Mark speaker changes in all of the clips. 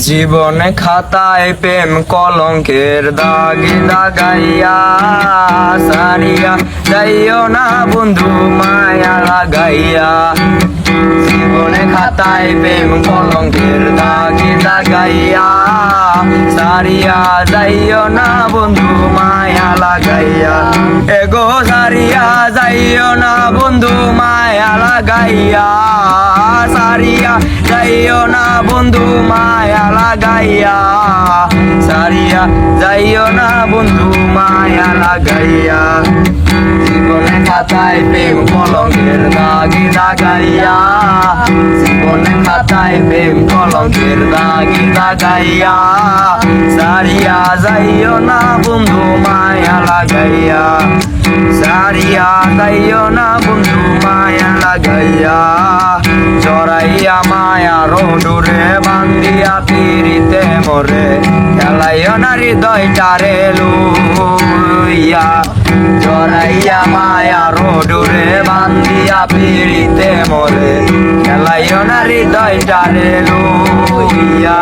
Speaker 1: জীবনে খাতায় প্রেম কলঙ্কের দাগে দাগাইয়া সারিয়া যাইও না বন্ধু মায়া লাগাইয়া। জীবনে খাতায় প্রেম কলঙ্কের দাগে দাগাইয়া সারিয়া যাইও না বন্ধু মায়া লাগাইয়া। এগো সারিয়া যাইও না বন্ধু মায়া লাগাইয়া সারিয়া যাইও না বন্ধু মায়া লাগাইয়া সারিয়া যাইও না বন্ধু মায়া লাগাইয়া। জীবনে খাতায় প্রেম কলঙ্কের দাগে দাগাইয়া জীবনে খাতায় প্রেম কলঙ্কের দাগে দাগাইয়া সারিয়া যাইও না বন্ধু মায়া লাগাইয়া সারিয়া যাইও না বন্ধু মায়া লাগাইয়া। জড়াইয়া মায়ার ডোরে বান্ধিয়া পিরিতে মরে খেলাইও না হৃদয়টারে লইয়া। জড়াইয়া মায়ার ডোরে বান্ধিয়া পিরিতে মরে খেলাইও না হৃদয়টারে লইয়া।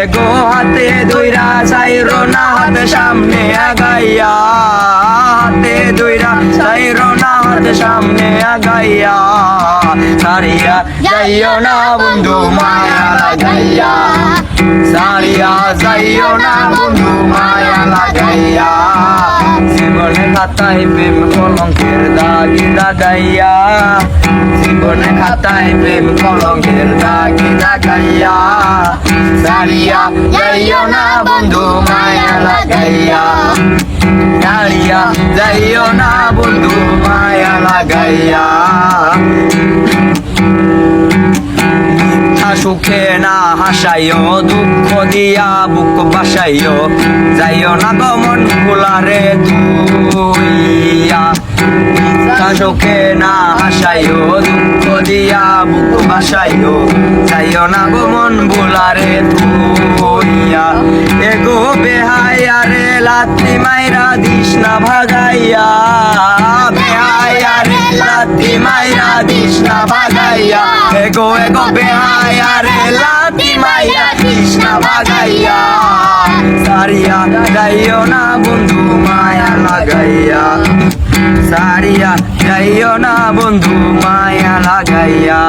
Speaker 1: এগো হাতে দুইরা চাইরো না হাতে সামনে আগাইয়া হাতে দুইরা চাইরো না হাতে সামনে আগাইয়া সারিয়া যাইও না বন্ধু মায়া লাগাইয়া সারিয়া যাইও না বন্ধু মায়া লাগাইয়া। জীবনে খাতায় প্রেম কলঙ্কের দাগে দাগাইয়া জীবনে খাতায় প্রেম কলঙ্কের দাগে দাগাইয়া সারিয়া যাইও না বন্ধু মায়া লাগাইয়া সারিয়া যাইও না বন্ধু মায়া লাগাইয়া। সুখে না হাসাইও দুঃখ দিয়া বুক বাসাইও যাইও না গমন ফুলারে তুইয়া। সুখে না হাসাইও দুঃখ দিয়া বুক বাসাইও যাইও না গমন বুলারে তুইয়া। এগো বেহাইয়া রে লাত্তি মাইরা দিস না ভাগাইয়া বেহাইয়া রে লাত্তি মাইরা দিস না ভাগাইয়া। এগো এগো বেহাইয়া রে লাত্তি মাইরা দিস না ভাগাইয়া সারিয়া যাইও না বন্ধু মায়া লাগাইয়া সারিয়া যাইও না বন্ধু মায়া লাগাইয়া।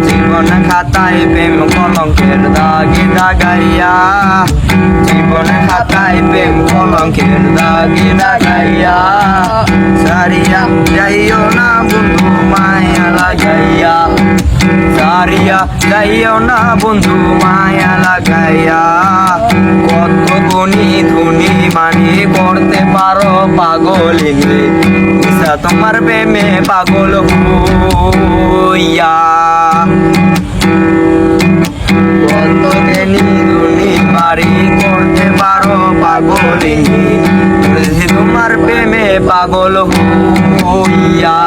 Speaker 1: জীবন খাতায় প্রেম কলঙ্কের দাগে দাগাইয়া জীবন খাতায় প্রেম কলঙ্কের দাগে দাগাইয়া সারিয়া যাইও না বন্ধু মায়া লাগাইয়া সারিয়া যাইও না বন্ধু মায়া লাগাইয়া। কত গুণী ধুনি মানি করতে পারো পাগলিনী তোমার প্রেমে পাগল হইয়া। কত জ্ঞানী ধুনি মারি করতে পারো পাগলিনী তোমার প্রেমে পাগল হইয়া।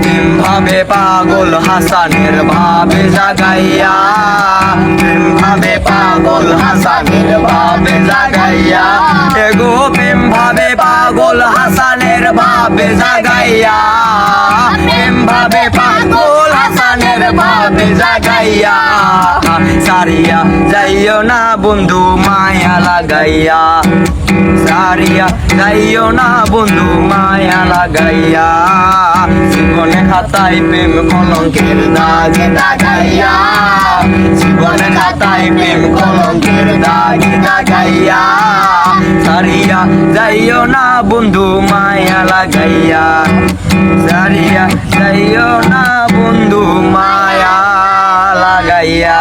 Speaker 1: প্রেম ভাবে পাগল হাসানের ভাবে জাগাইয়া প্রেম ভাবে পাগল হাসানের ভাবে জাগাইয়া। এগো প্রেম ভাবে পাগল হাসানের ভাবে জাগাইয়া প্রেম ভাবে পাগল হাসানের ভাবে জাগাইয়া সারিয়া যাইও না বন্ধু মায়া লাগাইয়া সারিয়া যাইও না বন্ধু মায়া লাগাইয়া। জীবনে খাতায় প্রেম কলঙ্কের দাগে দাগাইয়া জীবনে খাতায় প্রেম কলঙ্কের দাগে দাগাইয়া সারিয়া যাইও না বন্ধু মায়া লাগাইয়া সারিয়া যাইও না বন্ধু মায়া লাগাইয়া।